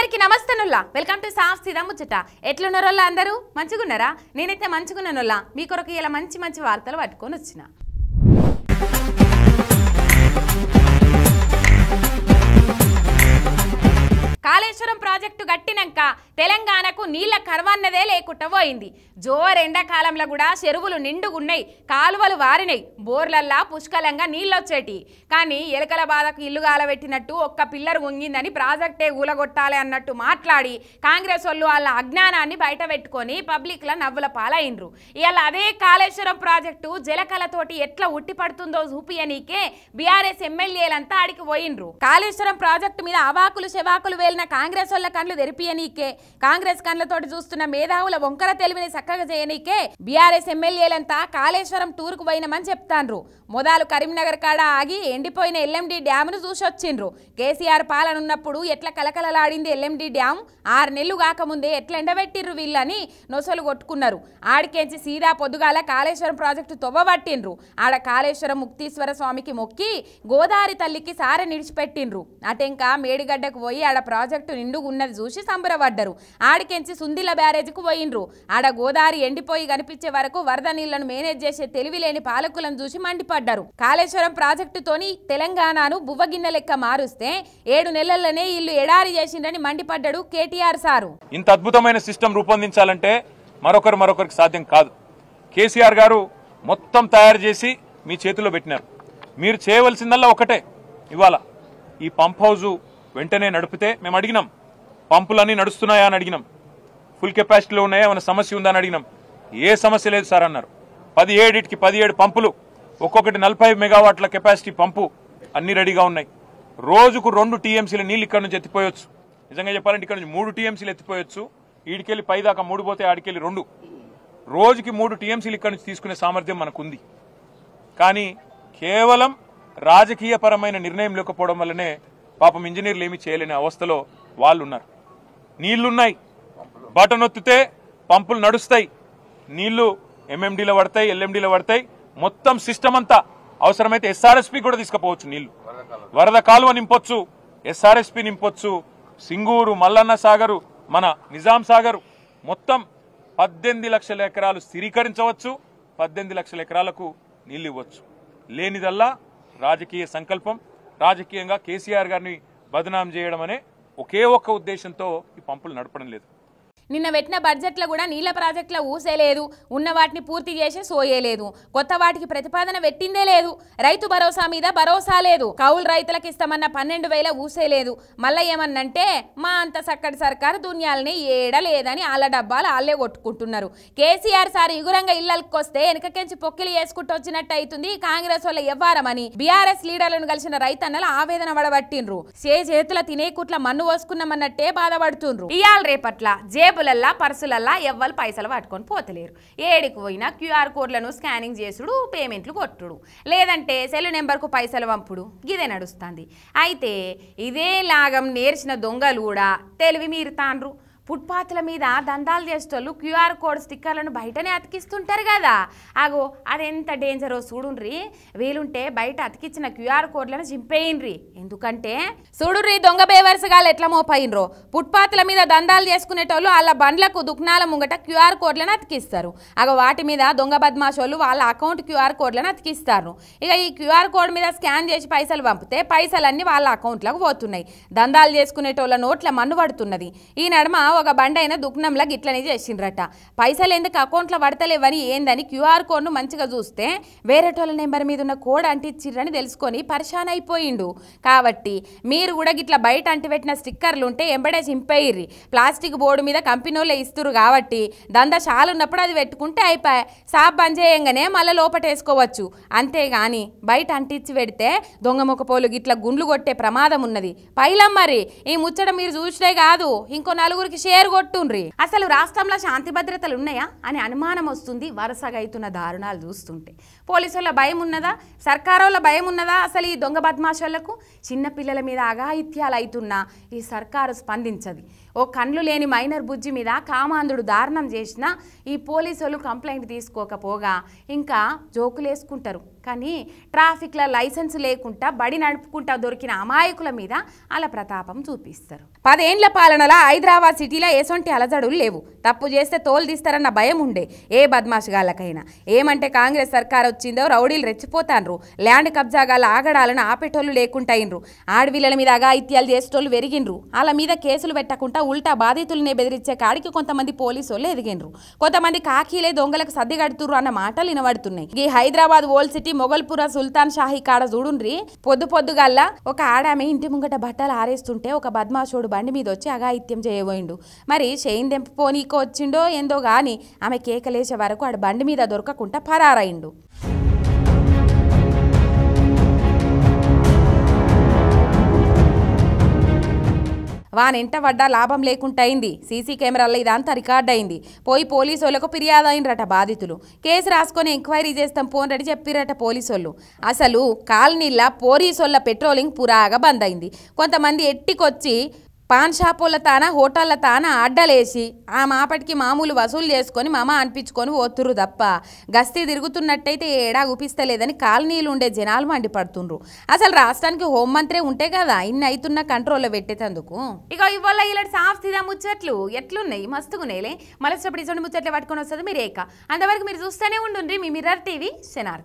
అందరికీ నమస్తేనుల్లా welcome to సాఫ్ సీదా ముచ్చట ఎట్లున్నారోల్లా అందరూ మంచిగున్నారా నేనైతే మంచిగున్నానుల్లా మీ కొరకు ఇలా మంచి మంచి వార్తలు పట్టుకొని వచ్చిన కాళేశ్వరం ప్రాజెక్టు గట్టినంక తెలంగాణకు నీళ్ల కర్వన్నదే లేకుండా పోయింది. జోర్ ఎండాకాలంలో కూడా చెరువులు నిండుగున్నాయి, కాలువలు వారినాయి, బోర్లల్లా పుష్కలంగా నీళ్ళొచ్చేటి. కానీ ఎలకల బాధకు ఇల్లు గాలబెట్టినట్టు ఒక్క పిల్లరు వంగిందని ప్రాజెక్టే ఊలగొట్టాలి అన్నట్టు మాట్లాడి కాంగ్రెస్ వాళ్ళు వాళ్ళ అజ్ఞానాన్ని బయట పెట్టుకొని పబ్లిక్ల నవ్వుల పాలైనరు. ఇవాళ అదే కాళేశ్వరం ప్రాజెక్టు జలకలతోటి ఎట్లా ఉట్టి పడుతుందో చూపియనీకే బీఆర్ఎస్ ఎమ్మెల్యేలంతా ఆడికి పోయినరు. కాళేశ్వరం ప్రాజెక్టు మీద అవాకులు శవాకులు వేలిన కాంగ్రెస్ వాళ్ళ కండ్లు తెరిపియనీకే, కాంగ్రెస్ కండ్లతోటి చూస్తున్న మేధావుల వంకర తెలివిని చక్కగా చేయనీకే బీఆర్ఎస్ ఎమ్మెల్యేలంతా కాళేశ్వరం టూర్కు పోయినమని చెప్తాండ్రు. మొదలు కరీంనగర్ కాడ ఆగి ఎండిపోయిన ఎల్ఎండి డ్యామ్ను చూసొచ్చిండ్రు. కేసీఆర్ పాలన ఉన్నప్పుడు ఎట్లా కలకలలాడింది ఎల్ఎండి డ్యామ్, 6 నెలలు కాకముందే ఎట్లా ఎండబెట్టిర్రు వీళ్ళని నొసలు కొట్టుకున్నారు. ఆడికేంచి సీదా పొద్దుగాల కాళేశ్వరం ప్రాజెక్టు తొవ్వబట్టిండ్రు. ఆడ కాళేశ్వరం ముక్తీశ్వర స్వామికి మొక్కి గోదావరి తల్లికి సారె నిడిచిపెట్టిండ్రు. అటెంకా మేడిగడ్డకు పోయి ఆడ ప్రాజెక్టు నిండుగున్నది చూసి సంబరపడ్డరు. ఆడికెంచి సుందిల బ్యారేజ్కు పోయిండ్రు. ఆడ గోదావరి ఎండిపోయి కనిపించే వరకు వరద నీళ్లను మేనేజ్ చేసే తెలివిలేని పాలకులను చూసి మండిపడ్డారు. కాళేశ్వరం ప్రాజెక్టుతోని తెలంగాణను బువ్వగిన్నె లెక్క మారుస్తే 7 నెలల్లోనే ఇల్లు ఎడారి చేసిందని మండిపడ్డాడు కేటీఆర్ సారు. ఇంత అద్భుతమైన సిస్టమ్ రూపొందించాలంటే మరొకరికి సాధ్యం కాదు. కేసీఆర్ గారు మొత్తం తయారు చేసి మీ చేతిలో పెట్టినారు. మీరు చేయవలసిందల్లా ఒకటే, ఇవాళ ఈ పంప్ హౌజు వెంటనే నడిపితే మేము అడిగినాం, పంపులన్నీ నడుస్తున్నాయా అని అడిగినాం, ఫుల్ కెపాసిటీలో ఉన్నాయా, ఏమైనా సమస్య ఉందా అని అడిగినాం. ఏ సమస్య లేదు సార్ అన్నారు. 17 పంపులు, ఒక్కొక్కటి 40 మెగావాట్ల కెపాసిటీ పంపు అన్ని రెడీగా ఉన్నాయి. రోజుకు 2 టీఎంసీల నీళ్ళు ఇక్కడ నుంచి ఎత్తిపోయొచ్చు. నిజంగా చెప్పాలంటే ఇక్కడ నుంచి 3 టీఎంసీలు ఎత్తిపోయొచ్చు. ఈడికెళ్ళి పైదాకా 3 పోతే ఆడికెళ్ళి 2, రోజుకి 3 టీఎంసీలు ఇక్కడ నుంచి తీసుకునే సామర్థ్యం మనకుంది. కానీ కేవలం రాజకీయపరమైన నిర్ణయం లేకపోవడం వల్లనే పాపం ఇంజనీర్లు ఏమీ చేయలేని అవస్థలో వాళ్ళు ఉన్నారు. నీళ్లున్నాయి, బటన్ ఒత్తితే పంపులు నడుస్తాయి, నీళ్లు ఎంఎండీలో పడతాయి, ఎల్ఎండీలో పడతాయి, మొత్తం సిస్టమ్ అంతా. అవసరమైతే ఎస్ఆర్ఎస్పీ కూడా తీసుకుపోవచ్చు, నీళ్లు వరద కాలువ నింపొచ్చు, ఎస్ఆర్ఎస్పీ నింపొచ్చు, సింగూరు, మల్లన్న సాగరు, మన నిజాం సాగరు మొత్తం 18 లక్షల ఎకరాలు స్థిరీకరించవచ్చు, 18 లక్షల ఎకరాలకు నీళ్లు ఇవ్వచ్చు. లేనిదల్లా రాజకీయ సంకల్పం, రాజకీయంగా కేసీఆర్ గారిని బదనాం చేయడం అనే ఒకే ఒక్క ఉద్దేశంతో ఈ పంపులు నడపడం లేదు. నిన్న పెట్టిన బడ్జెట్లో కూడా నీళ్ల ప్రాజెక్టుల ఊసేలేదు, ఉన్న వాటిని పూర్తి చేసే సోయేలేదు, కొత్త వాటికి ప్రతిపాదన పెట్టిందే లేదు, రైతు భరోసా మీద భరోసా లేదు, కౌలు రైతులకు ఇస్తామన్న 12,000 ఊసేలేదు. మళ్ళీ ఏమన్నంటే మా అంత చక్కటి సర్కారు దునియాలని ఏడలేదని వాళ్ళ డబ్బాలు వాళ్ళే కొట్టుకుంటున్నారు. కేసీఆర్ సార్ ఇగురంగా ఇళ్లకి వస్తే వెనకకెంచి పొక్కిలు వేసుకుంటూ వచ్చినట్టు అవుతుంది కాంగ్రెస్ వాళ్ళ ఎవ్వారమని బీఆర్ఎస్ లీడర్లను కలిసిన రైతన్నలు ఆవేదన పడబట్టిండ్రు. చేతుల తినేకుట్ల మన్ను పోసుకున్నామన్నట్టే బాధపడుతుండ్రు. ఇయాల రేపట్ల జేబులల్లా పర్సులల్లా ఎవ్వరు పైసలు పట్టుకొని పోతలేరు. ఏడికి పోయినా క్యూఆర్ కోడ్లను స్కానింగ్ చేసుడు, పేమెంట్లు కొట్టుడు, లేదంటే సెల్ నెంబర్కు పైసలు పంపుడు, ఇదే నడుస్తుంది. అయితే ఇదే లాగం నేర్చిన దొంగలు కూడా తెలివి మీరుతాండ్రు. ఫుట్పాత్ల మీద దందాలు చేసేటోళ్ళు క్యూఆర్ కోడ్ స్టిక్కర్లను బయటనే అతికిస్తుంటారు కదా. అగో అదెంత డేంజరో చూడుండ్రి. వీలుంటే బయట అతికిచ్చిన క్యూఆర్ కోడ్లను చింపేయండ్రి. ఎందుకంటే చూడుర్రి దొంగ బేవర్సగాలు ఎట్లా మోపయినరో. ఫుట్పాత్ల మీద దందాలు చేసుకునేటోళ్ళు వాళ్ళ బండ్లకు దుకాణాల ముంగట క్యూఆర్ కోడ్లను అతికిస్తారు. అగో వాటి మీద దొంగ బద్మాషోళ్ళు వాళ్ళ అకౌంట్ క్యూఆర్ కోడ్లను అతికిస్తారు. ఇక ఈ క్యూఆర్ కోడ్ మీద స్కాన్ చేసి పైసలు పంపితే పైసలన్నీ వాళ్ళ అకౌంట్లకు పోతున్నాయి. దందాలు చేసుకునేటోళ్ళ నోట్ల మన్ను పడుతున్నది. ఈ నడుమ ఒక బండైన దుకాణంలో గిట్లనే చేసిండ్రట. పైసలు ఎందుకు అకౌంట్లో పడతలేవని ఏందని క్యూఆర్ కోడ్ను మంచిగా చూస్తే వేరేటోళ్ళ నెంబర్ మీద ఉన్న కోడ్ అంటించిర్రని తెలుసుకొని పరిశాన్ అయిపోయిండు. కాబట్టి మీరు కూడా గిట్లా బయట అంటిపెట్టిన స్టిక్కర్లు ఉంటే ఎంబడే చింపేయిర్రి. ప్లాస్టిక్ బోర్డు మీద కంపెనీలో ఇస్తురు కాబట్టి దంద చాలున్నప్పుడు అది పెట్టుకుంటే అయిపోయి సాప్ బంద్ చేయంగానే మళ్ళీ లోపటేసుకోవచ్చు. అంతేగాని బయట అంటించి పెడితే దొంగ మొక్కపోలు గిట్ల గుండ్లు కొట్టే ప్రమాదం ఉన్నది. పైలం మరి ఈ ముచ్చట మీరు చూసినే కాదు ఇంకో 4గురికి షేర్ కొట్టుండ్రి. అసలు రాష్ట్రంలో శాంతి భద్రతలు ఉన్నాయా అని అనుమానం వస్తుంది వరుసగా అవుతున్న దారుణాలు చూస్తుంటే. పోలీసుల భయం ఉన్నదా, సర్కారోళ్ళ భయం ఉన్నదా అసలు ఈ దొంగ బద్మాషులకు? చిన్నపిల్లల మీద అఘాయిత్యాలు అవుతున్నా ఈ సర్కారు స్పందించదు. ఓ కండ్లు లేని మైనర్ బుజ్జి మీద కామాంధుడు దారుణం చేసినా ఈ పోలీసులు కంప్లైంట్ తీసుకోకపోగా ఇంకా జోకులేసుకుంటారు. కానీ ట్రాఫిక్ల లైసెన్స్ లేకుండా బడి నడుపుకుంటా దొరికిన అమాయకుల మీద అలా ప్రతాపం చూపిస్తారు. 10 ఏండ్ల పాలనలో హైదరాబాద్ సిటీలో ఎసొంటి అలజడులు లేవు. తప్పు చేస్తే తోలు తీస్తారన్న భయం ఉండే ఏ బద్మాషుగాళ్ళకైనా. ఏమంటే కాంగ్రెస్ సర్కార్ వచ్చిందో రౌడీలు రెచ్చిపోతాన్రు, ల్యాండ్ కబ్జాగాల ఆగడాలను ఆపేటోళ్ళు లేకుండా అయినరు, ఆడవిళ్ళల మీద అఘాయిత్యాలు చేసేటోళ్ళు పెరిగినరు, వాళ్ళ మీద కేసులు పెట్టకుండా ఉల్టా బాధితులనే బెదిరించే కాడికి కొంతమంది పోలీసు వాళ్ళు ఎదిగినరు. కొంతమంది కాకీలే దొంగలకు సర్ది కడుతురు అన్న మాటలు వినబడుతున్నాయి. ఈ హైదరాబాద్ ఓల్డ్ సిటీ మొగల్పుర సుల్తాన్ షాహీ కాడ చూడుండ్రి, పొద్దుగల్లా ఒక ఆడామె ఇంటి ముంగట బట్టలు ఆరేస్తుంటే ఒక బద్మాషోడు బండి మీద వచ్చి అఘాయిత్యం చేయబోయిండు. మరి చేయిన్ దెంపుకోనీకో వచ్చిండో ఏందో గాని ఆమె కేకలేసే వరకు ఆడు బండి మీద దొరకకుండా పరారైండు. వానెంట పడ్డా లాభం లేకుండా అయింది. సీసీ కెమెరాల్లో ఇదంతా రికార్డ్ అయింది. పోలీసు వాళ్ళకు ఫిర్యాదు అయినరట బాధితులు. కేసు రాసుకొని ఎంక్వైరీ చేస్తాం పోనని చెప్పిరట పోలీసోళ్ళు. అసలు కాలనీల పోలీసోళ్ళ పెట్రోలింగ్ పురాగా బంద్ అయింది. కొంతమంది ఎట్టికొచ్చి పాన్ షాపుల తాన హోటళ్ల తాన అడ్డలేసి ఆ మాపటికి మామూలు వసూలు చేసుకొని మామ అనిపించుకొని పోతుర్రు తప్ప గస్తీ తిరుగుతున్నట్టయితే ఏడా గుపిస్తలేదని కాలనీలు ఉండే జనాలు మండిపడుతుండ్రు. అసలు రాష్ట్రానికి హోంమంత్రి ఉంటే కదా ఇన్ని అవుతున్న కంట్రోల్లో పెట్టేటందుకు. ఇక ఇవాళ ఇలాంటి సాఫ్తిదా ముచ్చట్లు ఎట్లున్నాయి, మస్తుగున్నాయిలే. మళ్ళీ ముచ్చట్లు పట్టుకొని వస్తుంది మీరు ఏక. అంతవరకు మీరు చూస్తూనే ఉండుండ్రి మీ మిర్రర్ టీవీ శనార్.